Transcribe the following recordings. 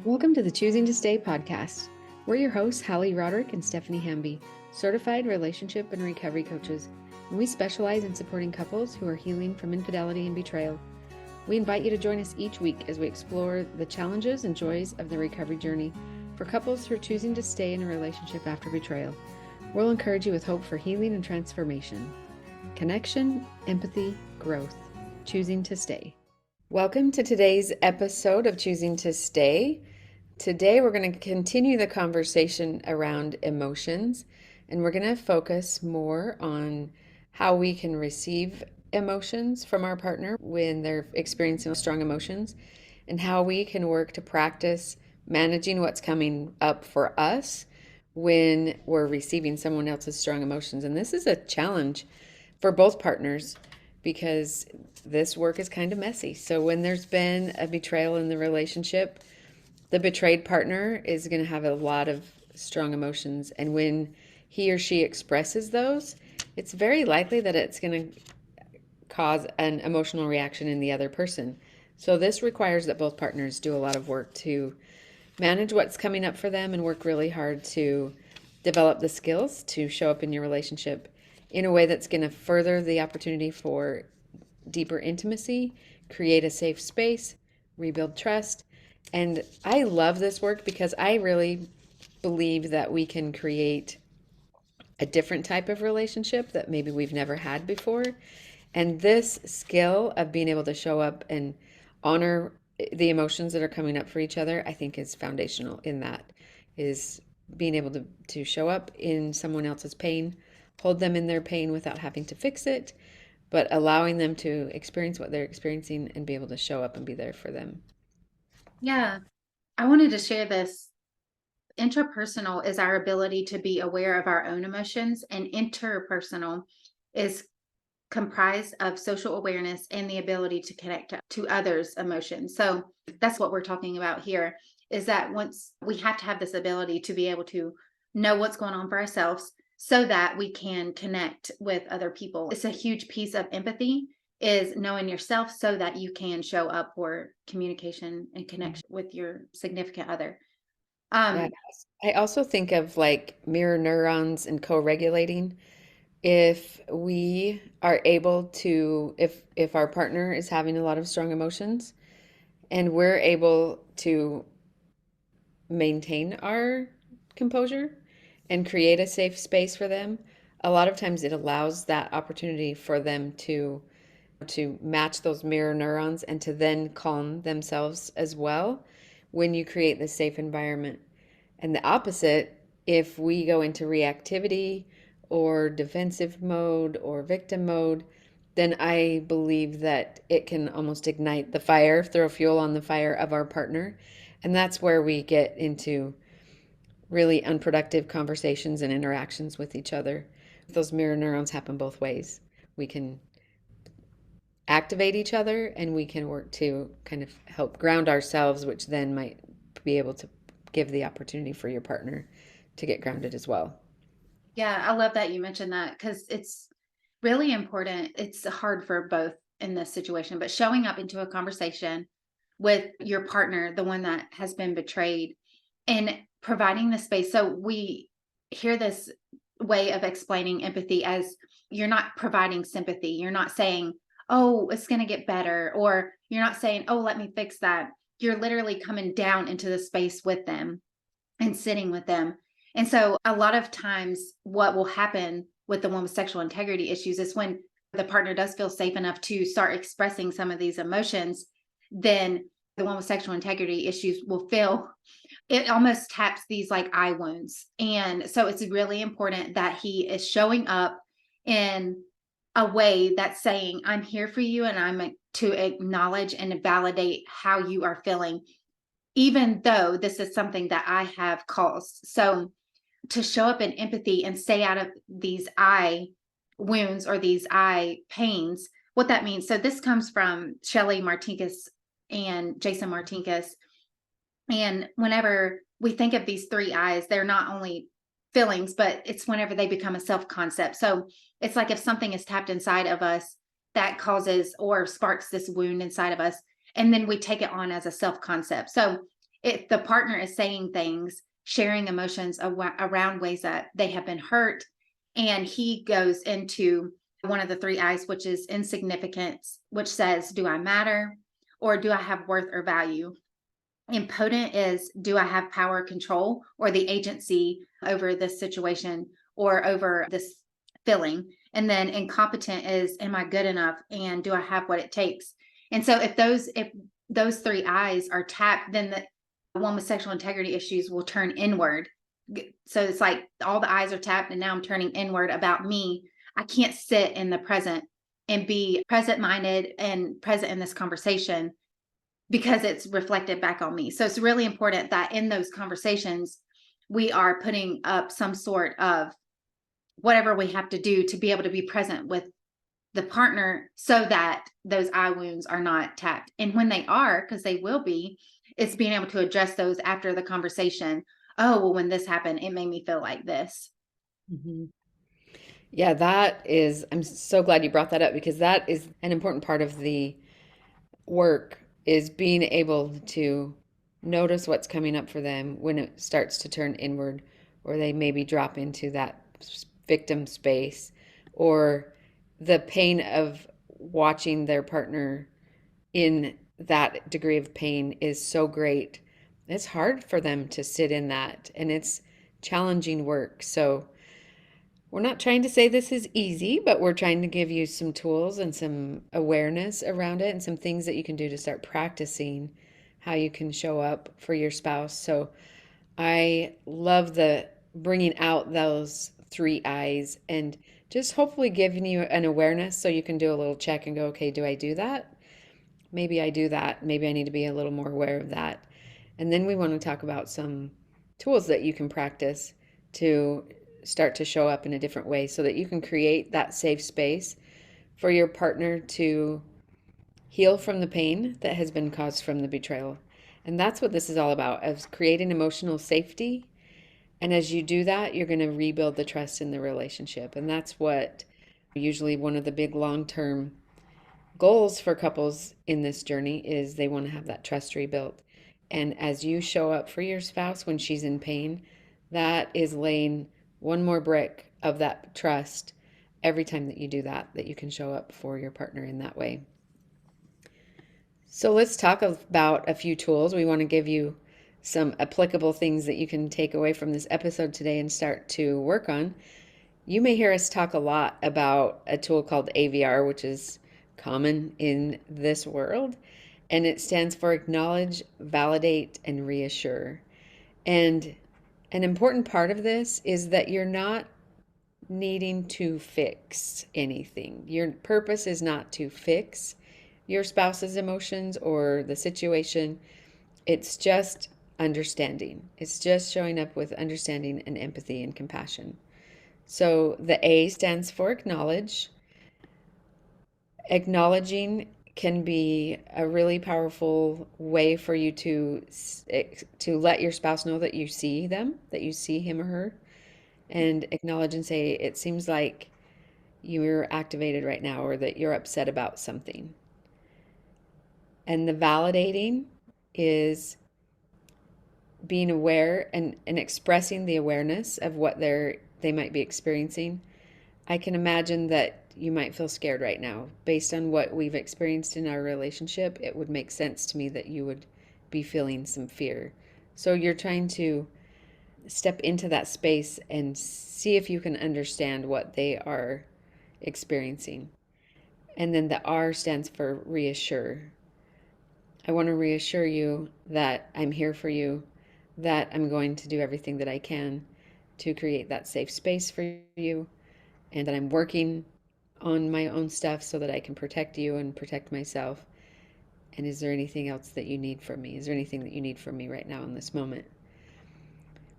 Welcome to the Choosing to Stay podcast. We're your hosts, Hali, Roderick, and Stephanie Hamby, Certified Relationship and Recovery Coaches, and we specialize in supporting couples who are healing from infidelity and betrayal. We invite you to join us each week as we explore the challenges and joys of the recovery journey for couples who are choosing to stay in a relationship after betrayal. We'll encourage you with hope for healing and transformation. Connection, empathy, growth. Choosing to stay. Welcome to today's episode of Choosing to Stay. Today we're going to continue the conversation around emotions, and we're going to focus more on how we can receive emotions from our partner when they're experiencing strong emotions, and how we can work to practice managing what's coming up for us when we're receiving someone else's strong emotions. And this is a challenge for both partners because this work is kind of messy. So when there's been a betrayal in the relationship, the betrayed partner is going to have a lot of strong emotions. And when he or she expresses those, it's very likely that it's going to cause an emotional reaction in the other person. So this requires that both partners do a lot of work to manage what's coming up for them and work really hard to develop the skills to show up in your relationship in a way that's going to further the opportunity for deeper intimacy, create a safe space, rebuild trust. And I love this work because I really believe that we can create a different type of relationship that maybe we've never had before. And this skill of being able to show up and honor the emotions that are coming up for each other, I think is foundational in that, is being able to show up in someone else's pain, hold them in their pain without having to fix it, but allowing them to experience what they're experiencing and be able to show up and be there for them. Yeah, I wanted to share this. Intrapersonal is our ability to be aware of our own emotions, and interpersonal is comprised of social awareness and the ability to connect to others' emotions. So that's what we're talking about here, is that once we have to have this ability to be able to know what's going on for ourselves so that we can connect with other people. It's a huge piece of empathy, is knowing yourself so that you can show up for communication and connection with your significant other. Yeah. Um, I also think of like mirror neurons and co-regulating. If we are able to, if our partner is having a lot of strong emotions and we're able to maintain our composure and create a safe space for them, a lot of times it allows that opportunity for them to match those mirror neurons and to then calm themselves as well when you create this safe environment. And the opposite, if we go into reactivity or defensive mode or victim mode, then I believe that it can almost ignite the fire, throw fuel on the fire of our partner. And that's where we get into really unproductive conversations and interactions with each other. Those mirror neurons happen both ways. We can activate each other and we can work to kind of help ground ourselves, which then might be able to give the opportunity for your partner to get grounded as well. yeah, I love that you mentioned that because it's really important. It's hard for both in this situation, but showing up into a conversation with your partner, the one that has been betrayed, and providing the space. So we hear this way of explaining empathy as you're not providing sympathy. You're not saying, oh, it's going to get better, or you're not saying, oh, let me fix that. You're literally coming down into the space with them and sitting with them. And so a lot of times what will happen with the one with sexual integrity issues is when the partner does feel safe enough to start expressing some of these emotions, then the one with sexual integrity issues will feel it almost taps these like eye wounds. And so it's really important that he is showing up in a way that's saying, I'm here for you and I'm to acknowledge and validate how you are feeling, even though this is something that I have caused. So to show up in empathy and stay out of these eye wounds or these eye pains, what that means. So this comes from Shelley Martinkus and Jason Martinkus. And whenever we think of these three eyes, they're not only feelings, but it's whenever they become a self-concept. So it's like if something is tapped inside of us that causes or sparks this wound inside of us, and then we take it on as a self-concept. So if the partner is saying things, sharing emotions around ways that they have been hurt, and he goes into one of the three I's, which is insignificance, which says, do I matter, or do I have worth or value? Impotent is, do I have power, control, or the agency over this situation or over this feeling? And then incompetent is, am I good enough, and do I have what it takes? And so if those three I's are tapped, then the one with sexual integrity issues will turn inward. So it's like all the I's are tapped, and now I'm turning inward about me. I can't sit in the present and be present minded and present in this conversation because it's reflected back on me. So it's really important that in those conversations, we are putting up some sort of whatever we have to do to be able to be present with the partner so that those eye wounds are not tapped. And when they are, because they will be, it's being able to address those after the conversation. Oh, well, when this happened, it made me feel like this. Mhm. Yeah, I'm so glad you brought that up because that is an important part of the work is being able to notice what's coming up for them when it starts to turn inward or they maybe drop into that victim space or the pain of watching their partner in that degree of pain is so great. It's hard for them to sit in that and it's challenging work. So we're not trying to say this is easy, but we're trying to give you some tools and some awareness around it and some things that you can do to start practicing how you can show up for your spouse. So I love the bringing out those three eyes and just hopefully giving you an awareness so you can do a little check and go, okay, do I do that? Maybe I do that. Maybe I need to be a little more aware of that. And then we want to talk about some tools that you can practice to start to show up in a different way so that you can create that safe space for your partner to heal from the pain that has been caused from the betrayal. And that's what this is all about, of creating emotional safety. And as you do that, you're going to rebuild the trust in the relationship. And that's what usually one of the big long-term goals for couples in this journey is they want to have that trust rebuilt. And as you show up for your spouse when she's in pain, that is laying one more brick of that trust every time that you do that, that you can show up for your partner in that way. So let's talk about a few tools. We want to give you some applicable things that you can take away from this episode today and start to work on. You may hear us talk a lot about a tool called AVR, which is common in this world, and it stands for acknowledge, validate, and reassure. And an important part of this is that you're not needing to fix anything. Your purpose is not to fix your spouse's emotions or the situation. It's just understanding. It's just showing up with understanding and empathy and compassion. So the A stands for acknowledge. Acknowledging can be a really powerful way for you to let your spouse know that you see them, that you see him or her, and acknowledge and say, it seems like you're activated right now or that you're upset about something. And the validating is being aware and expressing the awareness of what they might be experiencing. I can imagine that you might feel scared right now. Based on what we've experienced in our relationship, it would make sense to me that you would be feeling some fear. So you're trying to step into that space and see if you can understand what they are experiencing. And then the R stands for reassure. I want to reassure you that I'm here for you, that I'm going to do everything that I can to create that safe space for you, and that I'm working on my own stuff so that I can protect you and protect myself. And is there anything else that you need from me? Is there anything that you need from me right now in this moment?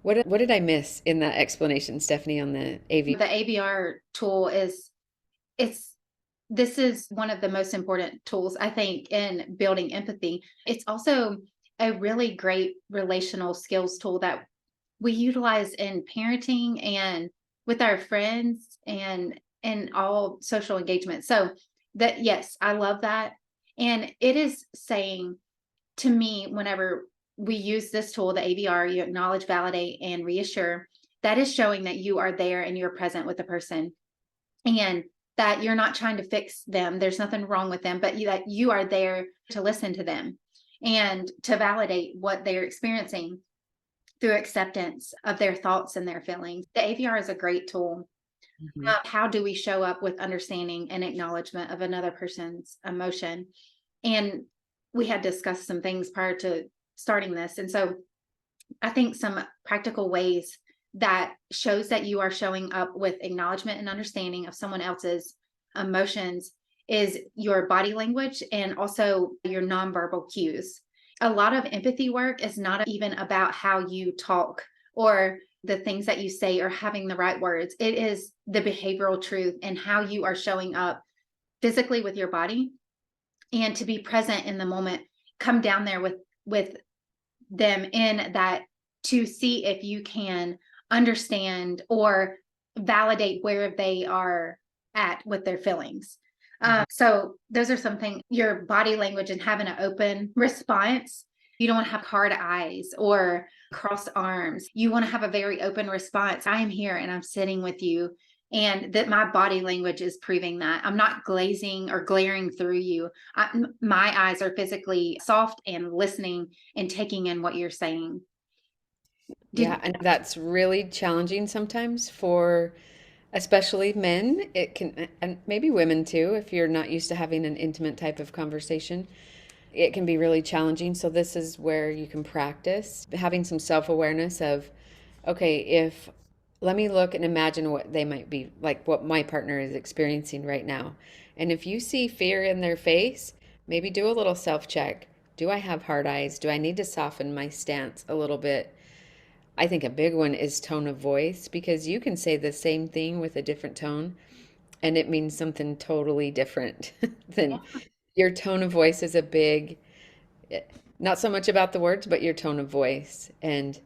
What did I miss in that explanation, Stephanie, on the AV? The AVR tool this is one of the most important tools, I think, in building empathy. It's also a really great relational skills tool that we utilize in parenting and with our friends and in all social engagement. So that, yes, I love that. And it is saying to me, whenever we use this tool, the AVR, you acknowledge, validate, and reassure. That is showing that you are there and you're present with the person, and that you're not trying to fix them. There's nothing wrong with them, but that you are there to listen to them and to validate what they're experiencing through acceptance of their thoughts and their feelings. The AVR is a great tool. How do we show up with understanding and acknowledgement of another person's emotion? And we had discussed some things prior to starting this. And so I think some practical ways that shows that you are showing up with acknowledgement and understanding of someone else's emotions is your body language and also your nonverbal cues. A lot of empathy work is not even about how you talk or the things that you say or having the right words. It is the behavioral truth and how you are showing up physically with your body, and to be present in the moment. Come down there with them in that, to see if you can understand or validate where they are at with their feelings. So those are something, your body language and having an open response. You don't want to have hard eyes or crossed arms. You want to have a very open response. I am here and I'm sitting with you, and that my body language is proving that. I'm not glazing or glaring through you. My eyes are physically soft and listening and taking in what you're saying. Yeah, and that's really challenging sometimes for especially men. It can, and maybe women too, if you're not used to having an intimate type of conversation. It can be really challenging. So this is where you can practice having some self-awareness of, okay, if let me look and imagine what they might be like, what my partner is experiencing right now. And if you see fear in their face, maybe do a little self-check. Do I have hard eyes? Do I need to soften my stance a little bit? I think a big one is tone of voice, because you can say the same thing with a different tone and it means something totally different than your tone of voice is a big, not so much about the words, but your tone of voice. And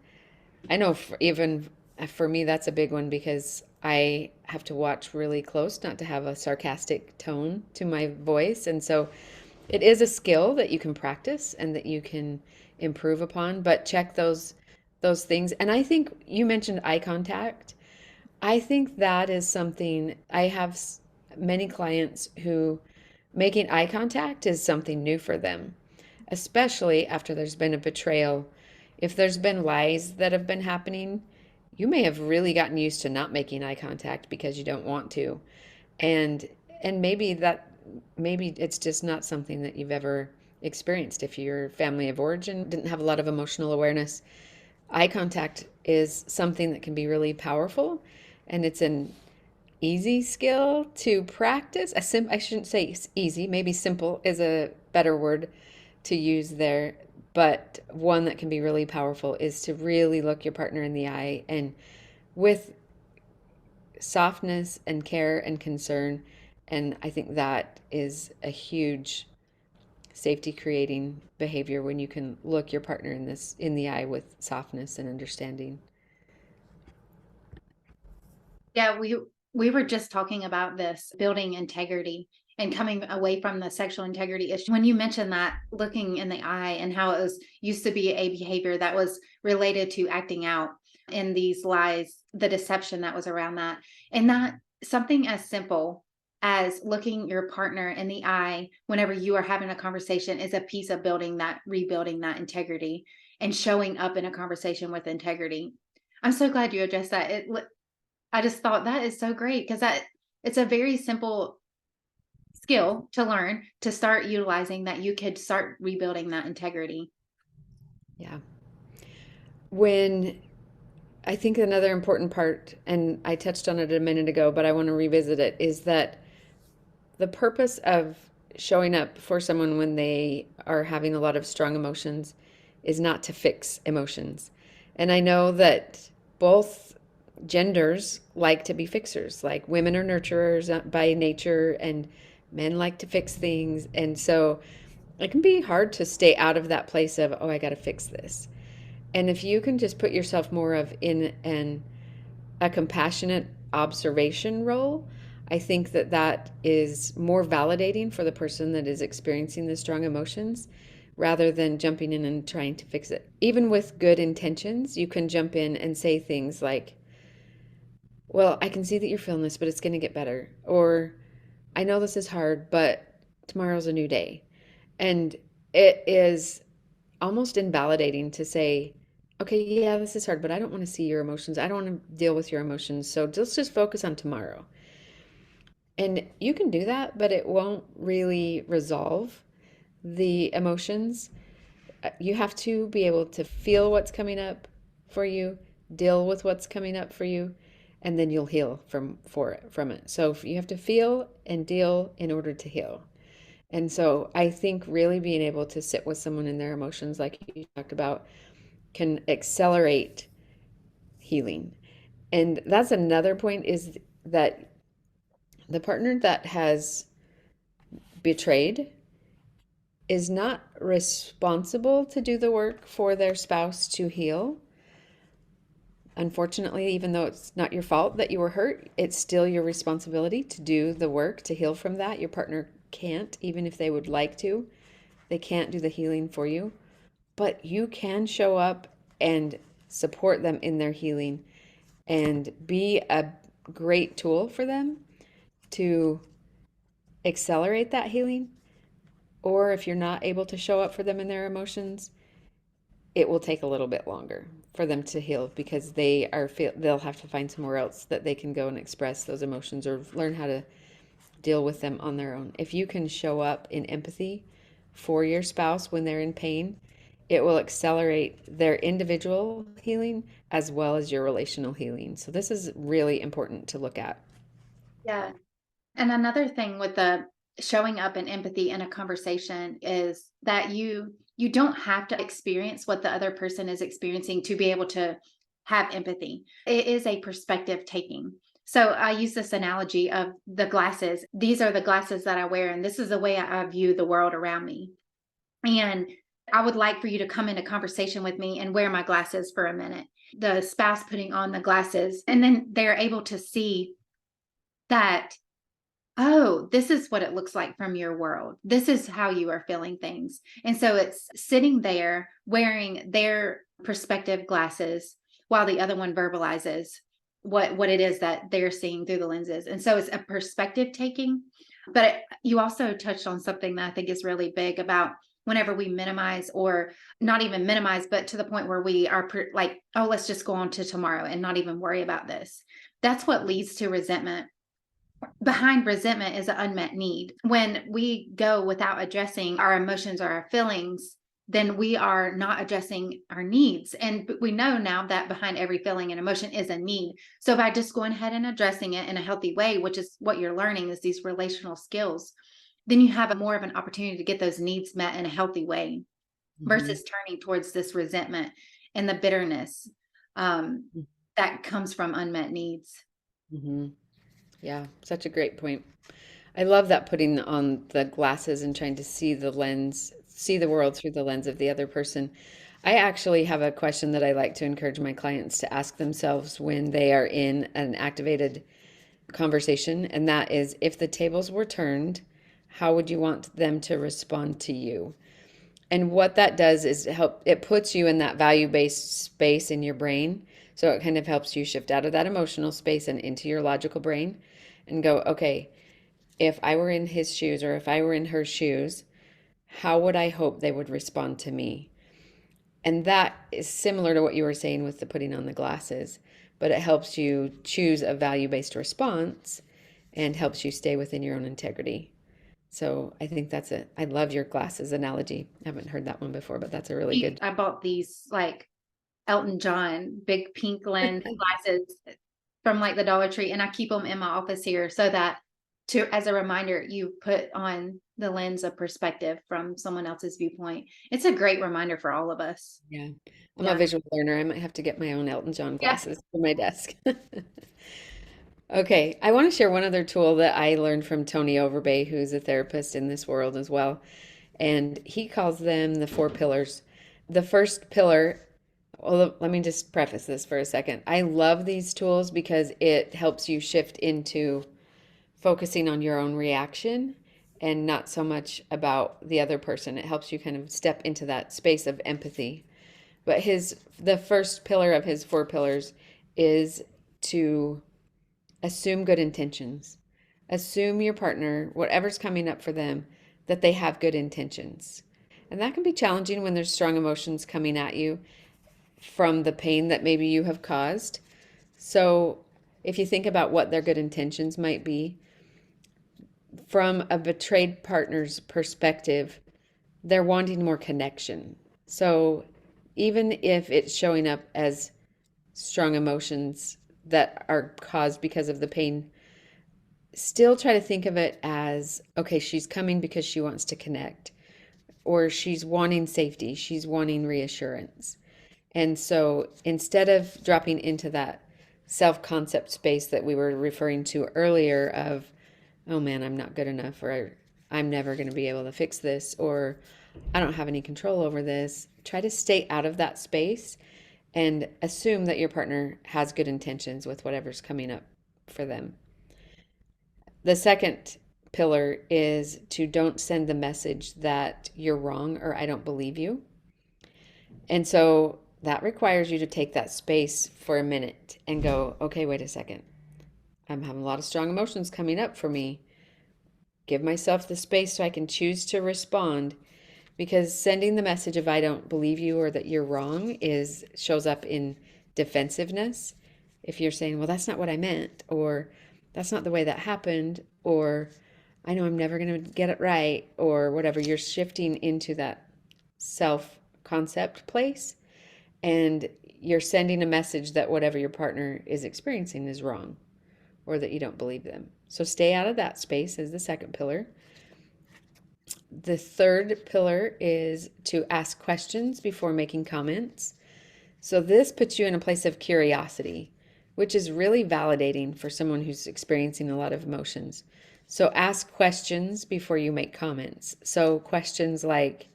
I know even for me, that's a big one because I have to watch really close not to have a sarcastic tone to my voice. And so it is a skill that you can practice and that you can improve upon, but check those things. And I think you mentioned eye contact. I think that is something I have many clients who making eye contact is something new for them, especially after there's been a betrayal. If there's been lies that have been happening, you may have really gotten used to not making eye contact because you don't want to. And and maybe it's just not something that you've ever experienced. If your family of origin didn't have a lot of emotional awareness, eye contact is something that can be really powerful, and it's an easy skill to practice. I shouldn't say easy, maybe simple is a better word to use there, but one that can be really powerful is to really look your partner in the eye and with softness and care and concern. And I think that is a huge safety creating behavior when you can look your partner in the eye with softness and understanding. Yeah, we were just talking about this, building integrity and coming away from the sexual integrity issue. When you mentioned that, looking in the eye and how it was used to be a behavior that was related to acting out in these lies, the deception that was around that. And that something as simple as looking your partner in the eye whenever you are having a conversation is a piece of rebuilding that integrity and showing up in a conversation with integrity. I'm so glad you addressed that. I just thought that is so great because it's a very simple skill to learn, to start utilizing, that you could start rebuilding that integrity. Yeah. When I think another important part, and I touched on it a minute ago, but I want to revisit it, is that the purpose of showing up for someone when they are having a lot of strong emotions is not to fix emotions. And I know that both genders like to be fixers, like women are nurturers by nature and men like to fix things. And so it can be hard to stay out of that place of, oh, I got to fix this. And if you can just put yourself more of in a compassionate observation role, I think that is more validating for the person that is experiencing the strong emotions, rather than jumping in and trying to fix it. Even with good intentions, you can jump in and say things like, well, I can see that you're feeling this, but it's going to get better. Or, I know this is hard, but tomorrow's a new day. And it is almost invalidating to say, okay, yeah, this is hard, but I don't want to see your emotions. I don't want to deal with your emotions. So let's just focus on tomorrow. And you can do that, but it won't really resolve the emotions. You have to be able to feel what's coming up for you, deal with what's coming up for you, and then you'll heal from it. So you have to feel and deal in order to heal. And so I think really being able to sit with someone in their emotions, like you talked about, can accelerate healing. And that's another point, is that the partner that has betrayed is not responsible to do the work for their spouse to heal. Unfortunately, even though it's not your fault that you were hurt, it's still your responsibility to do the work to heal from that. Your partner can't, even if they would like to, they can't do the healing for you. But you can show up and support them in their healing and be a great tool for them to accelerate that healing. Or if you're not able to show up for them in their emotions, it will take a little bit longer for them to heal, because they'll have to find somewhere else that they can go and express those emotions or learn how to deal with them on their own. If you can show up in empathy for your spouse when they're in pain, it will accelerate their individual healing as well as your relational healing. So this is really important to look at. Yeah. And another thing with the showing up in empathy in a conversation is that you don't have to experience what the other person is experiencing to be able to have empathy. It is a perspective taking. So I use this analogy of the glasses. These are the glasses that I wear, and this is the way I view the world around me. And I would like for you to come into conversation with me and wear my glasses for a minute. The spouse putting on the glasses, and then they're able to see that, oh, this is what it looks like from your world. This is how you are feeling things. And so it's sitting there wearing their perspective glasses while the other one verbalizes what it is that they're seeing through the lenses. And so it's a perspective taking. But you also touched on something that I think is really big about whenever we minimize, or not even minimize, but to the point where we are like, oh, let's just go on to tomorrow and not even worry about this. That's what leads to resentment. Behind resentment is an unmet need. When we go without addressing our emotions or our feelings, then we are not addressing our needs. And we know now that behind every feeling and emotion is a need. So by just going ahead and addressing it in a healthy way, which is what you're learning, is these relational skills, then you have more of an opportunity to get those needs met in a healthy way, versus turning towards this resentment and the bitterness that comes from unmet needs. Mm-hmm. Yeah, such a great point. I love that, putting on the glasses and trying to see the world through the lens of the other person. I actually have a question that I like to encourage my clients to ask themselves when they are in an activated conversation, and that is, if the tables were turned, how would you want them to respond to you? And what that does is it puts you in that value-based space in your brain. So it kind of helps you shift out of that emotional space and into your logical brain and go, okay, if I were in his shoes or if I were in her shoes, how would I hope they would respond to me? And that is similar to what you were saying with the putting on the glasses, but it helps you choose a value-based response and helps you stay within your own integrity. So I think that's it. I love your glasses analogy. I haven't heard that one before, but that's a really good. I bought these like Elton John big pink lens glasses from like the Dollar Tree, and I keep them in my office here so that as a reminder, you put on the lens of perspective from someone else's viewpoint. It's a great reminder for all of us. Yeah. I'm a visual learner. I might have to get my own Elton John glasses for my desk. Okay, I want to share one other tool that I learned from Tony Overbay, who's a therapist in this world as well. And he calls them the 4 pillars. The first pillar, well, let me just preface this for a second. I love these tools because it helps you shift into focusing on your own reaction and not so much about the other person. It helps you kind of step into that space of empathy. But the first pillar of his four pillars is to assume good intentions. Assume your partner, whatever's coming up for them, that they have good intentions. And that can be challenging when there's strong emotions coming at you from the pain that maybe you have caused. So, if you think about what their good intentions might be, from a betrayed partner's perspective, they're wanting more connection. So, even if it's showing up as strong emotions that are caused because of the pain, still try to think of it as okay, she's coming because she wants to connect, or she's wanting safety, she's wanting reassurance. And so instead of dropping into that self concept space that we were referring to earlier of, oh man, I'm not good enough, or I'm never going to be able to fix this, or I don't have any control over this, try to stay out of that space and assume that your partner has good intentions with whatever's coming up for them. The second pillar is to don't send the message that you're wrong or I don't believe you. And so that requires you to take that space for a minute and go, okay, wait a second. I'm having a lot of strong emotions coming up for me. Give myself the space so I can choose to respond, because sending the message of I don't believe you or that you're wrong is shows up in defensiveness. If you're saying, well, that's not what I meant, or that's not the way that happened, or I know I'm never going to get it right, or whatever, you're shifting into that self concept place, and you're sending a message that whatever your partner is experiencing is wrong or that you don't believe them. So stay out of that space is the second pillar. The third pillar is to ask questions before making comments. So this puts you in a place of curiosity, which is really validating for someone who's experiencing a lot of emotions. So ask questions before you make comments. So questions like,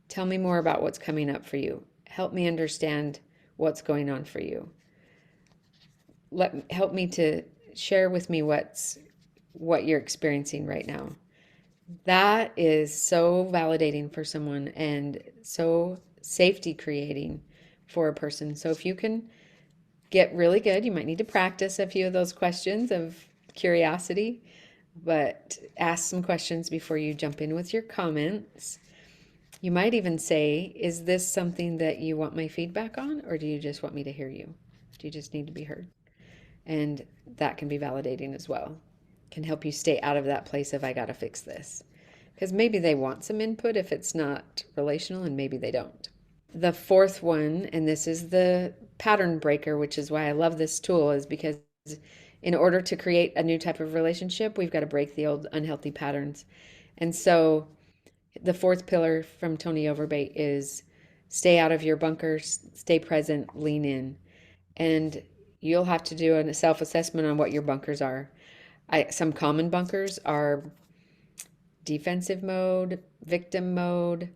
tell me more about what's coming up for you. Help me understand what's going on for you. Help me to share with me what you're experiencing right now. That is so validating for someone and so safety creating for a person. So if you can get really good, you might need to practice a few of those questions of curiosity, but ask some questions before you jump in with your comments. You might even say, is this something that you want my feedback on, or do you just want me to hear you? Do you just need to be heard? And that can be validating as well. Can help you stay out of that place of I got to fix this. Because maybe they want some input if it's not relational, and maybe they don't. The fourth one, and this is the pattern breaker, which is why I love this tool, is because in order to create a new type of relationship, we've got to break the old unhealthy patterns. And so the fourth pillar from Tony Overbait is stay out of your bunkers, stay present, lean in. And you'll have to do a self-assessment on what your bunkers are. Some common bunkers are defensive mode, victim mode,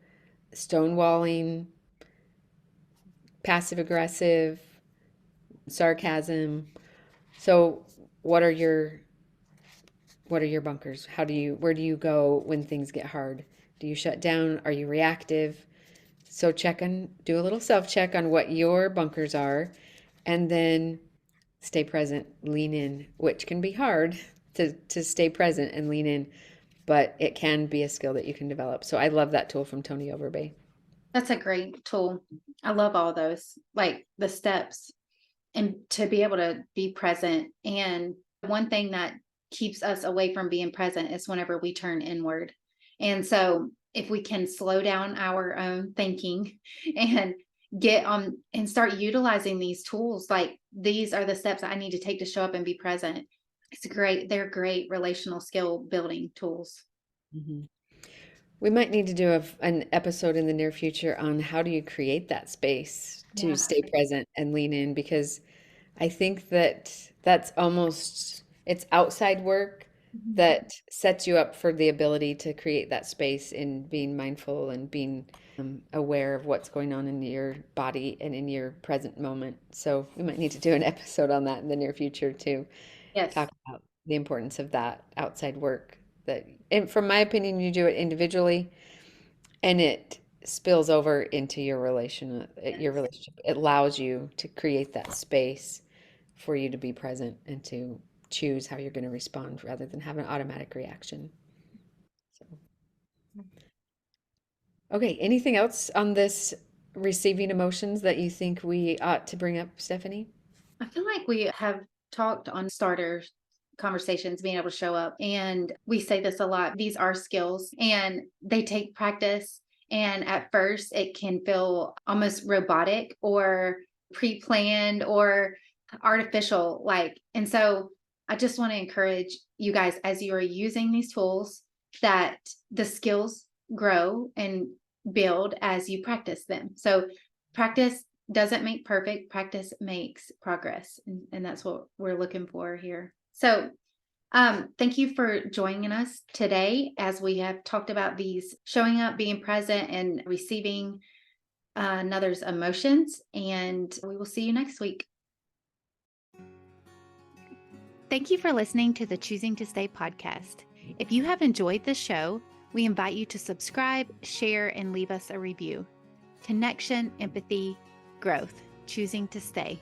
stonewalling, passive aggressive, sarcasm. So what are your bunkers? Where do you go when things get hard? Do you shut down? Are you reactive? So do a little self-check on what your bunkers are, and then stay present, lean in, which can be hard to stay present and lean in, but it can be a skill that you can develop. So I love that tool from Tony Overbay. That's a great tool. I love all those, like the steps, and to be able to be present. And one thing that keeps us away from being present is whenever we turn inward. And so if we can slow down our own thinking and get on and start utilizing these tools, like these are the steps I need to take to show up and be present. It's great. They're great relational skill building tools. Mm-hmm. We might need to do an episode in the near future on how do you create that space to Yeah. stay present and lean in, because I think that's almost it's outside work that sets you up for the ability to create that space in being mindful and being aware of what's going on in your body and in your present moment. So we might need to do an episode on that in the near future to Yes. talk about the importance of that outside work. And from my opinion, you do it individually, and it spills over into your relationship. It allows you to create that space for you to be present and to choose how you're going to respond rather than have an automatic reaction. So, okay, anything else on this receiving emotions that you think we ought to bring up, Stephanie? I feel like we have talked on starter conversations, being able to show up. And we say this a lot. These are skills and they take practice. And at first, it can feel almost robotic or pre planned or artificial. And so I just want to encourage you guys as you are using these tools that the skills grow and build as you practice them. So practice doesn't make perfect, practice makes progress. And that's what we're looking for here. So thank you for joining us today as we have talked about these showing up, being present, and receiving another's emotions. And we will see you next week. Thank you for listening to the Choosing to Stay podcast. If you have enjoyed this show, we invite you to subscribe, share, and leave us a review. Connection, empathy, growth, choosing to stay.